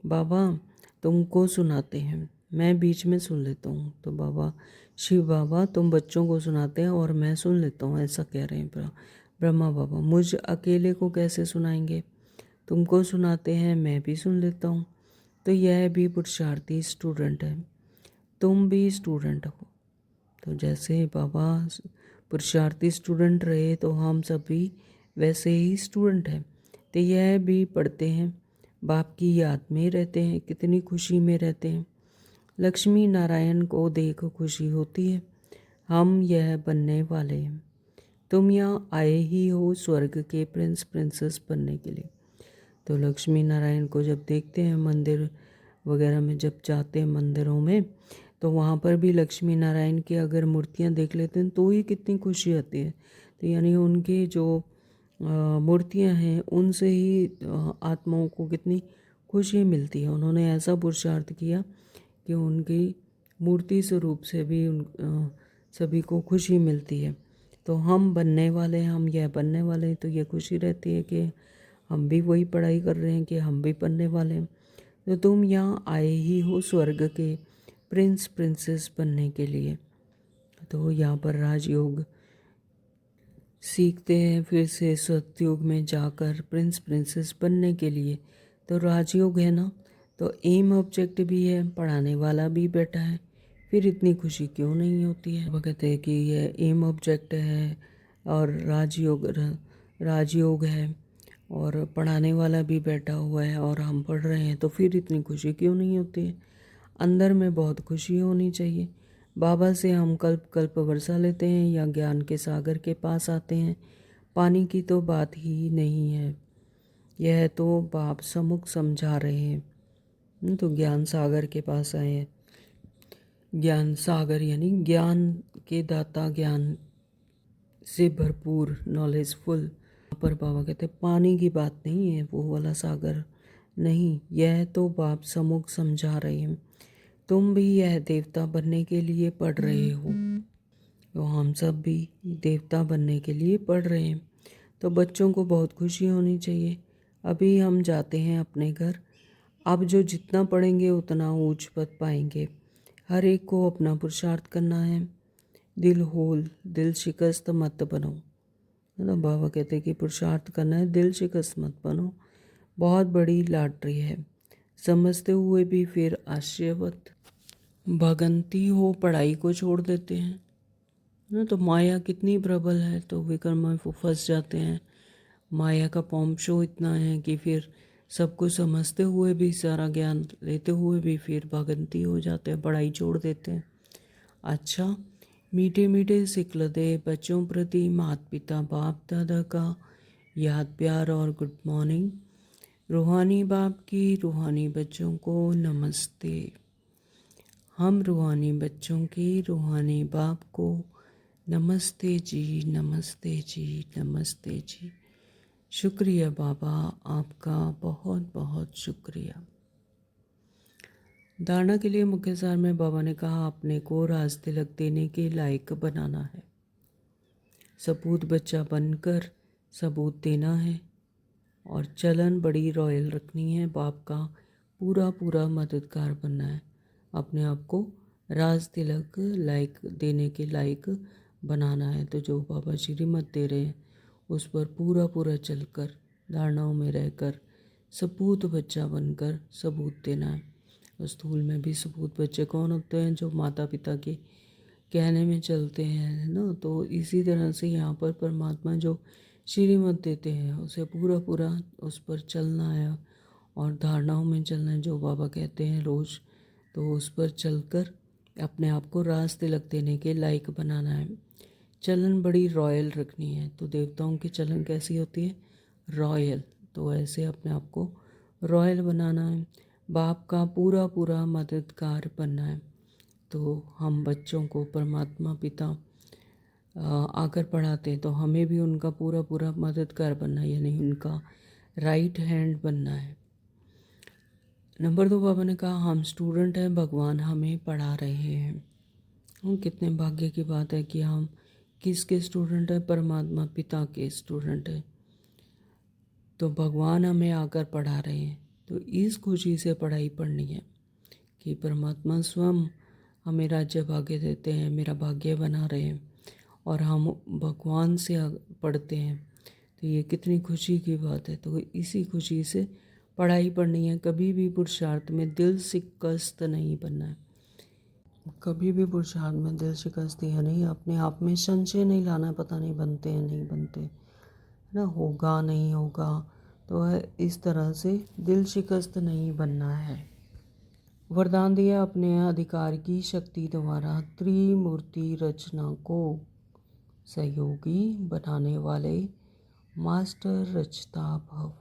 बाबा तुमको सुनाते हैं, मैं बीच में सुन लेता हूँ। तो बाबा शिव बाबा तुम बच्चों को सुनाते हैं और मैं सुन लेता हूँ, ऐसा कह रहे हैं ब्रह्मा बाबा। मुझ अकेले को कैसे सुनाएंगे, तुमको सुनाते हैं, मैं भी सुन लेता हूँ। तो यह भी पुरुषार्थी स्टूडेंट है, तुम भी स्टूडेंट हो। तो जैसे बाबा पुरुषार्थी स्टूडेंट रहे तो हम सभी वैसे ही स्टूडेंट हैं। तो यह भी पढ़ते हैं, बाप की याद में रहते हैं, कितनी खुशी में रहते हैं। लक्ष्मी नारायण को देख खुशी होती है, हम यह बनने वाले हैं। तुम यहाँ आए ही हो स्वर्ग के प्रिंस प्रिंसेस बनने के लिए। तो लक्ष्मी नारायण को जब देखते हैं मंदिर वगैरह में, जब जाते हैं मंदिरों में, तो वहाँ पर भी लक्ष्मी नारायण की अगर मूर्तियाँ देख लेते हैं तो ही कितनी खुशी आती है। तो यानी उनकी जो मूर्तियाँ हैं उनसे ही आत्माओं को कितनी खुशी मिलती है। उन्होंने ऐसा पुरुषार्थ किया कि उनकी मूर्ति स्वरूप से भी सभी को खुशी मिलती है। तो हम बनने वाले हैं, हम यह बनने वाले हैं, तो ये खुशी रहती है कि हम भी वही पढ़ाई कर रहे हैं कि हम भी बनने वाले हैं। तो तुम यहाँ आए ही हो स्वर्ग के प्रिंस प्रिंसेस बनने के लिए। तो यहाँ पर राजयोग सीखते हैं, फिर से सतयुग में जाकर प्रिंस प्रिंसेस बनने के लिए। तो राजयोग है ना, तो एम ऑब्जेक्ट भी है, पढ़ाने वाला भी बैठा है, फिर इतनी खुशी क्यों नहीं होती है। वो कहते हैं कि यह एम ऑब्जेक्ट है और राजयोग है और पढ़ाने वाला भी बैठा हुआ है और हम पढ़ रहे हैं, तो फिर इतनी खुशी क्यों नहीं होती है। अंदर में बहुत खुशी होनी चाहिए। बाबा से हम कल्प कल्प वर्षा लेते हैं या ज्ञान के सागर के पास आते हैं, पानी की तो बात ही नहीं है, यह तो बाप सम्मुख समझा रहे हैं। तो ज्ञान सागर के पास आए हैं, ज्ञान सागर यानी ज्ञान के दाता, ज्ञान से भरपूर, नॉलेजफुल। पर बाबा कहते पानी की बात नहीं है, वो वाला सागर नहीं, यह तो बाप सम्मुख समझा रहे हैं। तुम भी यह देवता बनने के लिए पढ़ रहे हो, तो हम सब भी देवता बनने के लिए पढ़ रहे हैं। तो बच्चों को बहुत खुशी होनी चाहिए। अभी हम जाते हैं अपने घर, अब जो जितना पढ़ेंगे उतना ऊंच पद पाएंगे। हर एक को अपना पुरुषार्थ करना है, दिल होल, दिल शिकस्त मत बनो, है ना। बाबा कहते हैं कि पुरुषार्थ करना है, दिल शिकस्त मत बनो, बहुत बड़ी लॉटरी है। समझते हुए भी फिर आश्चर्यवत भगंती हो पढ़ाई को छोड़ देते हैं, ना। तो माया कितनी प्रबल है, तो विक्रम में फंस जाते हैं। माया का पॉम्प शो इतना है कि फिर सब कुछ समझते हुए भी, सारा ज्ञान लेते हुए भी फिर भगंती हो जाते हैं, पढ़ाई छोड़ देते हैं। अच्छा, मीठे मीठे सिकलते बच्चों प्रति माता पिता बाप दादा का याद प्यार और गुड मॉर्निंग। रूहानी बाप की रूहानी बच्चों को नमस्ते। हम रूहानी बच्चों की रूहानी बाप को नमस्ते जी, नमस्ते जी, नमस्ते जी। शुक्रिया बाबा, आपका बहुत बहुत शुक्रिया। धारणा के लिए मुख्य सार में बाबा ने कहा, अपने को राज तिलक देने के लायक बनाना है, सपूत बच्चा बनकर सबूत देना है और चलन बड़ी रॉयल रखनी है। बाप का पूरा पूरा मददगार बनना है, अपने आप को राज तिलक लायक देने के लायक बनाना है। तो जो बाबा श्रीमत दे रहे हैं उस पर पूरा पूरा चलकर, धारणाओं में रहकर सपूत बच्चा बनकर सबूत देना है। स्थूल में भी सपूत बच्चे कौन होते हैं? जो माता पिता के कहने में चलते हैं ना। तो इसी तरह से यहाँ पर परमात्मा जो श्रीमत देते हैं उसे पूरा पूरा उस पर चलना है और धारणाओं में चलना है जो बाबा कहते हैं रोज़। तो उस पर चलकर अपने आप को राज तिलक देने के लायक बनाना है। चलन बड़ी रॉयल रखनी है। तो देवताओं की चलन कैसी होती है? रॉयल। तो ऐसे अपने आप को रॉयल बनाना है, बाप का पूरा पूरा मददगार बनना है। तो हम बच्चों को परमात्मा पिता आकर पढ़ाते हैं तो हमें भी उनका पूरा पूरा मददगार बनना है, यानी उनका राइट हैंड बनना है। नंबर 2, बाबा ने कहा, हम स्टूडेंट हैं, भगवान हमें पढ़ा रहे हैं। कितने भाग्य की बात है कि हम किसके स्टूडेंट हैं? परमात्मा पिता के स्टूडेंट हैं। तो भगवान हमें आकर पढ़ा रहे हैं, तो इस खुशी से पढ़ाई पढ़नी है कि परमात्मा स्वयं हमें राज्य भाग्य देते हैं, मेरा भाग्य बना रहे हैं और हम भगवान से पढ़ते हैं। तो ये कितनी खुशी की बात है। तो इसी खुशी से पढ़ाई पढ़नी है। कभी भी पुरुषार्थ में दिल शिकस्त नहीं बनना है, कभी भी पुरुषार्थ में दिल शिकस्त है नहीं, अपने आप में संशय नहीं लाना, पता नहीं बनते हैं नहीं बनते ना, होगा नहीं होगा। तो इस तरह से दिल शिकस्त नहीं बनना है। वरदान दिया, अपने अधिकार की शक्ति द्वारा त्रिमूर्ति रचना को सहयोगी बनाने वाले मास्टर रचता भव।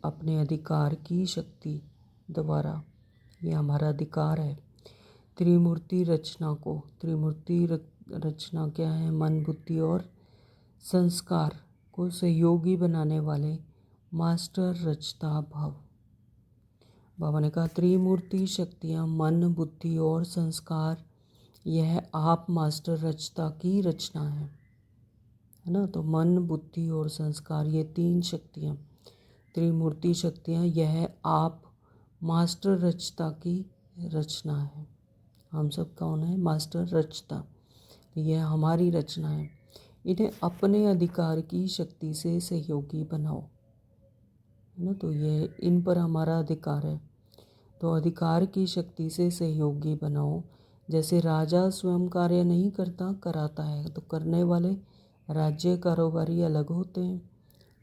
अपने अधिकार की शक्ति द्वारा, ये हमारा अधिकार है, त्रिमूर्ति रचना को, त्रिमूर्ति रचना क्या है? मन बुद्धि और संस्कार को सहयोगी बनाने वाले मास्टर रचता भव। बाबा ने कहा, त्रिमूर्ति शक्तियाँ मन बुद्धि और संस्कार, यह आप मास्टर रचता की रचना है ना। तो मन बुद्धि और संस्कार, ये 3 शक्तियाँ, त्रिमूर्ति शक्तियाँ, यह आप मास्टर रचता की रचना है। हम सब कौन है? मास्टर रचता। यह हमारी रचना है। इन्हें अपने अधिकार की शक्ति से सहयोगी बनाओ, है ना। तो ये इन पर हमारा अधिकार है, तो अधिकार की शक्ति से सहयोगी बनाओ। जैसे राजा स्वयं कार्य नहीं करता, कराता है, तो करने वाले राज्य कारोबारी अलग होते हैं।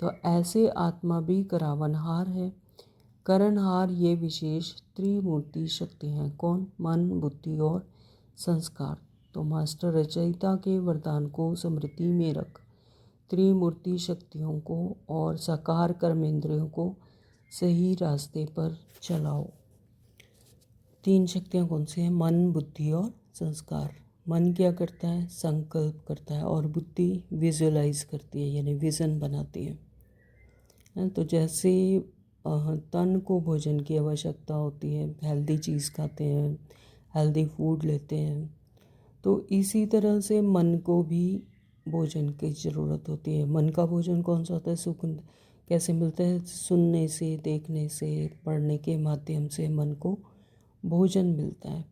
तो ऐसे आत्मा भी करावनहार है, करणहार। ये विशेष त्रिमूर्ति शक्ति हैं। कौन? मन बुद्धि और संस्कार। तो मास्टर रचयिता के वरदान को स्मृति में रख, त्रिमूर्ति शक्तियों को और साकार कर्मेंद्रियों को सही रास्ते पर चलाओ। 3 शक्तियाँ कौन सी हैं? मन बुद्धि और संस्कार। मन क्या करता है? संकल्प करता है और बुद्धि विजुअलाइज करती है, यानी विज़न बनाती है। तो जैसे तन को भोजन की आवश्यकता होती है, हेल्दी चीज़ खाते हैं, हेल्दी फूड लेते हैं, तो इसी तरह से मन को भी भोजन की ज़रूरत होती है। मन का भोजन कौन सा होता है? सुख कैसे मिलता है? सुनने से, देखने से, पढ़ने के माध्यम से मन को भोजन मिलता है।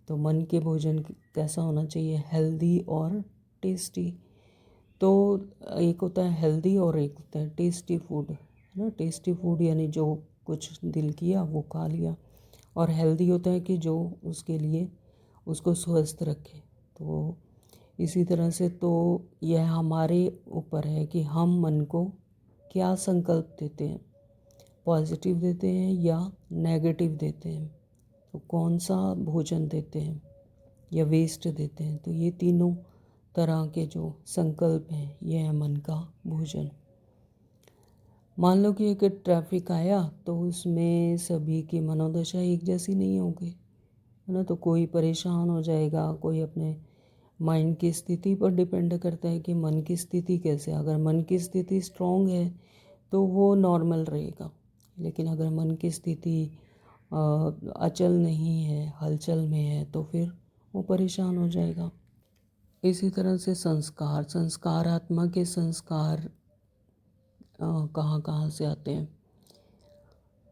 तो मन के भोजन कैसा होना चाहिए, हेल्दी और टेस्टी। तो एक होता है हेल्दी और एक होता है टेस्टी फूड, है ना। टेस्टी फूड यानी जो कुछ दिल किया वो खा लिया, और हेल्दी होता है कि जो उसके लिए उसको स्वस्थ रखे। तो इसी तरह से तो यह हमारे ऊपर है कि हम मन को क्या संकल्प देते हैं, पॉजिटिव देते हैं या नेगेटिव देते हैं, तो कौन सा भोजन देते हैं या वेस्ट देते हैं। तो ये तीनों तरह के जो संकल्प हैं ये है मन का भोजन। मान लो कि एक ट्रैफिक आया तो उसमें सभी की मनोदशा एक जैसी नहीं होगी, है ना। तो कोई परेशान हो जाएगा, कोई अपने माइंड की स्थिति पर डिपेंड करता है कि मन की स्थिति कैसे। अगर मन की स्थिति स्ट्रांग है तो वो नॉर्मल रहेगा, लेकिन अगर मन की स्थिति अचल नहीं है, हलचल में है, तो फिर वो परेशान हो जाएगा। इसी तरह से संस्कार, संस्कारात्मक के संस्कार कहाँ कहाँ से आते हैं।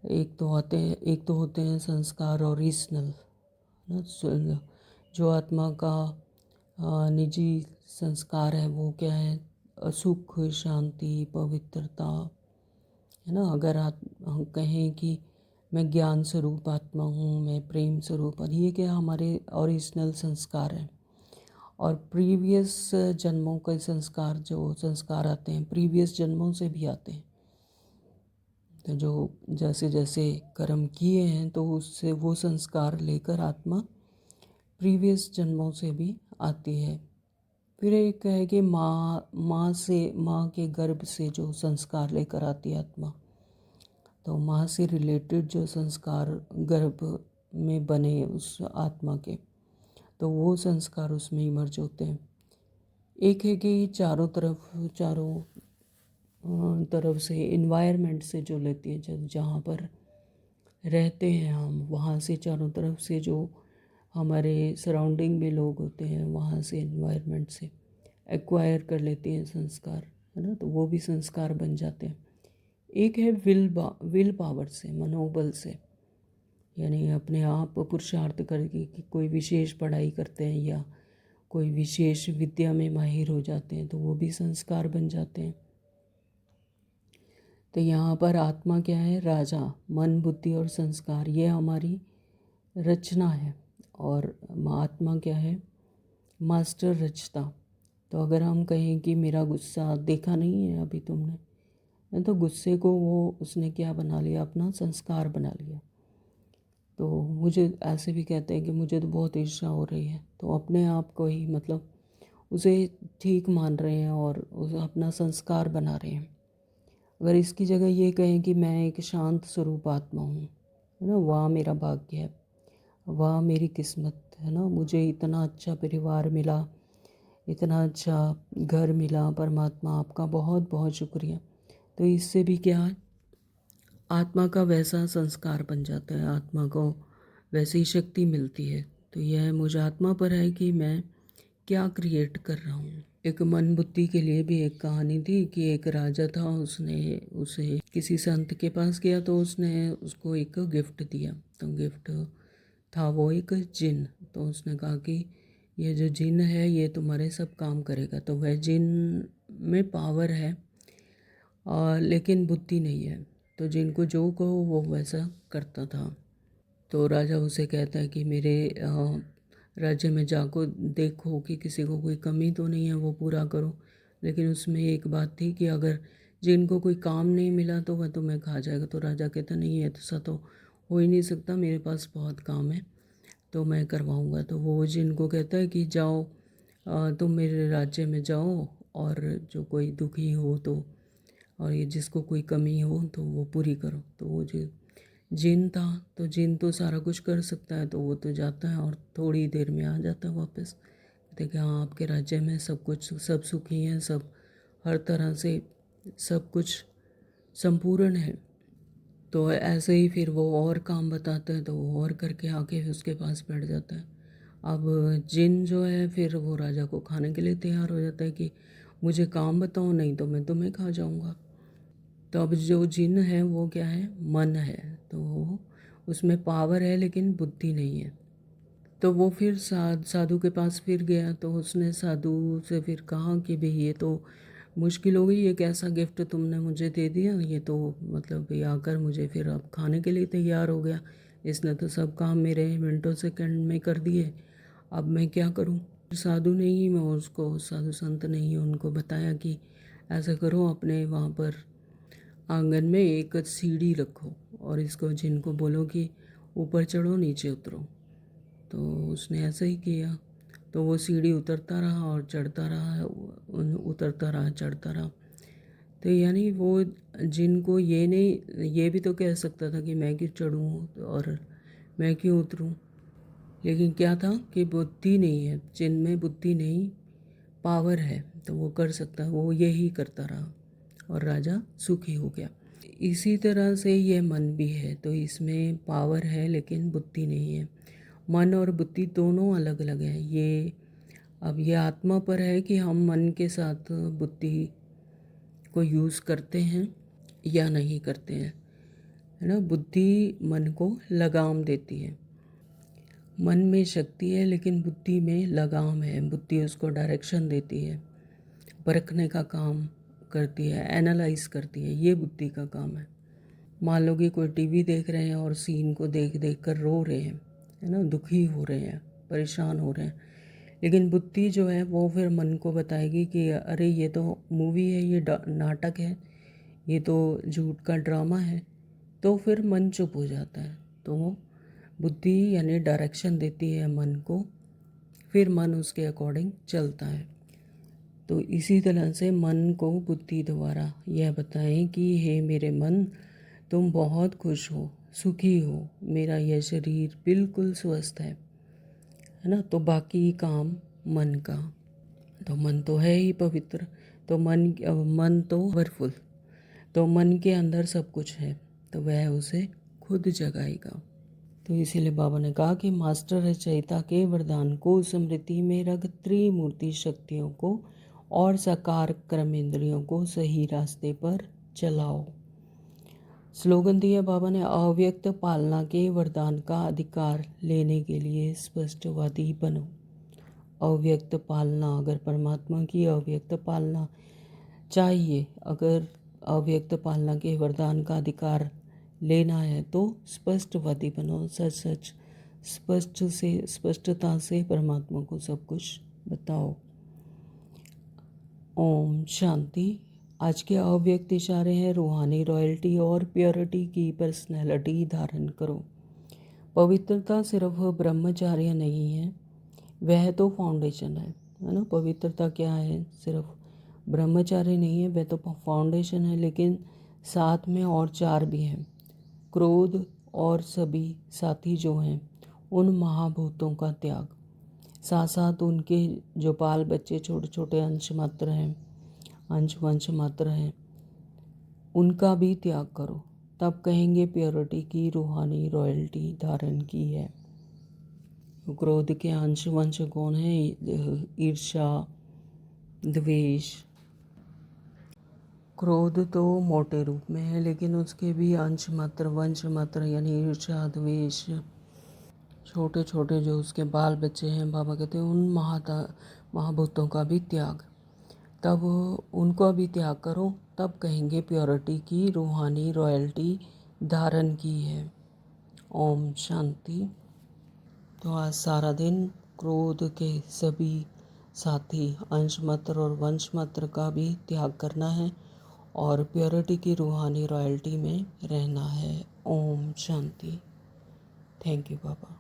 एक तो होते हैं संस्कार ओरिजिनल, जो आत्मा का निजी संस्कार है वो क्या है, सुख, शांति, पवित्रता, है ना। अगर हम कहें कि मैं ज्ञान स्वरूप आत्मा हूँ, मैं प्रेम स्वरूप, और ये क्या हमारे ओरिजिनल संस्कार हैं। और प्रीवियस जन्मों के संस्कार, जो संस्कार आते हैं प्रीवियस जन्मों से भी आते हैं। तो जो जैसे जैसे कर्म किए हैं तो उससे वो संस्कार लेकर आत्मा प्रीवियस जन्मों से भी आती है। फिर एक है कि माँ के गर्भ से जो संस्कार लेकर आती है आत्मा, तो माँ से रिलेटेड जो संस्कार गर्भ में बने उस आत्मा के, तो वो संस्कार उसमें इमर्ज होते हैं। एक है कि चारों तरफ से इन्वायरमेंट से जो लेती है, जब जहाँ पर रहते हैं हम, वहाँ से चारों तरफ से जो हमारे सराउंडिंग में लोग होते हैं, वहाँ से इन्वायरमेंट से एक्वायर कर लेती हैं संस्कार, है ना। तो वो भी संस्कार बन जाते हैं। एक है विल पावर से, मनोबल से, यानी अपने आप पुरुषार्थ करके कि कोई विशेष पढ़ाई करते हैं या कोई विशेष विद्या में माहिर हो जाते हैं, तो वो भी संस्कार बन जाते हैं। तो यहाँ पर आत्मा क्या है, राजा, मन, बुद्धि और संस्कार, ये हमारी रचना है। और आत्मा क्या है, मास्टर रचता। तो अगर हम कहें कि मेरा गुस्सा देखा नहीं है अभी तुमने, तो गुस्से को वो उसने क्या बना लिया, अपना संस्कार बना लिया। तो मुझे ऐसे भी कहते हैं कि मुझे तो बहुत ईर्ष्या हो रही है, तो अपने आप को ही मतलब उसे ठीक मान रहे हैं और उसे अपना संस्कार बना रहे हैं। अगर इसकी जगह ये कहें कि मैं एक शांत स्वरूप आत्मा हूँ, है ना, वाह मेरा भाग्य है, वाह मेरी किस्मत, है ना, मुझे इतना अच्छा परिवार मिला, इतना अच्छा घर मिला, परमात्मा आपका बहुत बहुत शुक्रिया। तो इससे भी क्या है, आत्मा का वैसा संस्कार बन जाता है, आत्मा को वैसी शक्ति मिलती है। तो यह मुझे आत्मा पर है कि मैं क्या क्रिएट कर रहा हूँ। एक मन बुद्धि के लिए भी एक कहानी थी कि एक राजा था, उसने उसे किसी संत के पास गया तो उसने उसको एक गिफ्ट दिया। तो गिफ्ट था वो एक जिन। तो उसने कहा कि ये जो जिन है ये तुम्हारे सब काम करेगा। तो वह जिन में पावर है और लेकिन बुद्धि नहीं है, तो जिनको जो कहो वो वैसा करता था। तो राजा उसे कहता है कि मेरे राज्य में जाको देखो कि किसी को कोई कमी तो नहीं है, वो पूरा करो। लेकिन उसमें एक बात थी कि अगर जिनको कोई काम नहीं मिला तो वह तुम्हें खा जाएगा। तो राजा कहता नहीं है, ऐसा तो हो ही नहीं सकता, मेरे पास बहुत काम है, तो मैं करवाऊँगा। तो वो जिनको कहता है कि जाओ, तुम मेरे राज्य में जाओ और जो कोई दुखी हो तो, और ये जिसको कोई कमी हो तो वो पूरी करो। तो वो जो जिन था, तो जिन तो सारा कुछ कर सकता है, तो वो तो जाता है और थोड़ी देर में आ जाता है वापस। देखिए हाँ, आपके राज्य में सब कुछ, सब सुखी हैं, सब हर तरह से सब कुछ संपूर्ण है। तो ऐसे ही फिर वो और काम बताता है तो वो और करके आके फिर उसके पास बैठ जाता है। अब जिन जो है फिर वो राजा को खाने के लिए तैयार हो जाता है कि मुझे काम बताओ, नहीं तो मैं तुम्हें खा जाऊंगा। तो अब जो जिन है वो क्या है, मन है। तो उसमें पावर है लेकिन बुद्धि नहीं है। तो वो फिर साधु के पास फिर गया, तो उसने साधु से फिर कहा कि भाई ये तो मुश्किल हो गई, ये कैसा गिफ्ट तुमने मुझे दे दिया, ये तो मतलब ये आकर मुझे फिर अब खाने के लिए तैयार हो गया, इसने तो सब काम मेरे मिनटों सेकंड में कर दिए, अब मैं क्या करूं। साधु ने ही, मैं उसको साधु संत ने ही उनको बताया कि ऐसा करो, अपने वहाँ पर आंगन में एक सीढ़ी रखो और इसको जिनको बोलो कि ऊपर चढ़ो नीचे उतरो। तो उसने ऐसा ही किया, तो वो सीढ़ी उतरता रहा और चढ़ता रहा, उतरता रहा चढ़ता रहा। तो यानी वो जिनको ये नहीं, ये भी तो कह सकता था कि मैं क्यों चढ़ूँ और मैं क्यों उतरूँ, लेकिन क्या था कि बुद्धि नहीं है, जिनमें बुद्धि नहीं पावर है तो वो कर सकता है, वो यही करता रहा और राजा सुखी हो गया। इसी तरह से ये मन भी है, तो इसमें पावर है लेकिन बुद्धि नहीं है। मन और बुद्धि दोनों अलग अलग हैं। अब ये आत्मा पर है कि हम मन के साथ बुद्धि को यूज़ करते हैं या नहीं करते हैं, है ना। बुद्धि मन को लगाम देती है, मन में शक्ति है लेकिन बुद्धि में लगाम है, बुद्धि उसको डायरेक्शन देती है, परखने का काम करती है, एनालाइज करती है, ये बुद्धि का काम है। मान लो कि कोई टीवी देख रहे हैं और सीन को देख देख कर रो रहे हैं, है ना, दुखी हो रहे हैं, परेशान हो रहे हैं, लेकिन बुद्धि जो है वो फिर मन को बताएगी कि अरे ये तो मूवी है, ये नाटक है, ये तो झूठ का ड्रामा है, तो फिर मन चुप हो जाता है। तो वो बुद्धि यानी डायरेक्शन देती है मन को, फिर मन उसके अकॉर्डिंग चलता है। तो इसी तरह से मन को बुद्धि द्वारा यह बताएं कि हे मेरे मन, तुम बहुत खुश हो, सुखी हो, मेरा यह शरीर बिल्कुल स्वस्थ है ना। तो बाकी काम मन का, तो मन तो है ही पवित्र, तो मन तो पावरफुल, तो मन के अंदर सब कुछ है, तो वह उसे खुद जगाएगा। तो इसीलिए बाबा ने कहा कि मास्टर रचयिता के वरदान को स्मृति में रख त्रिमूर्ति शक्तियों को और साकार कर्मेंद्रियों को सही रास्ते पर चलाओ। स्लोगन दिया बाबा ने, अव्यक्त पालना के वरदान का अधिकार लेने के लिए स्पष्टवादी बनो। अव्यक्त पालना, अगर परमात्मा की अव्यक्त पालना चाहिए, अगर अव्यक्त पालना के वरदान का अधिकार लेना है तो स्पष्टवादी बनो, सच सच स्पष्टता से परमात्मा को सब कुछ बताओ। ओम शांति। आज के अव्यक्त इशारे हैं, रूहानी रॉयल्टी और प्योरिटी की पर्सनैलिटी धारण करो। पवित्रता सिर्फ ब्रह्मचार्य नहीं है, वह तो फाउंडेशन है ना। पवित्रता क्या है, सिर्फ ब्रह्मचार्य नहीं है, वह तो फाउंडेशन है, लेकिन साथ में और चार भी हैं। क्रोध और सभी साथी जो हैं उन महाभूतों का त्याग, साथ साथ उनके जो बाल बच्चे छोटे छोटे अंश मात्र हैं, अंश मात्र हैं, उनका भी त्याग करो, तब कहेंगे प्योरिटी की रूहानी रॉयल्टी धारण की है। क्रोध के अंश वंश कौन है, ईर्ष्या, द्वेष। क्रोध तो मोटे रूप में है, लेकिन उसके भी अंश मात्र वंश मात्र यानी ईर्ष्या, द्वेष, छोटे छोटे जो उसके बाल बच्चे हैं, बाबा कहते हैं उन महाभूतों का भी त्याग, तब उनको भी त्याग करो, तब कहेंगे प्योरिटी की रूहानी रॉयल्टी धारण की है। ओम शांति। तो आज सारा दिन क्रोध के सभी साथी अंश मात्र और वंश मात्र का भी त्याग करना है और प्योरिटी की रूहानी रॉयल्टी में रहना है। ओम शांति। Thank you Baba.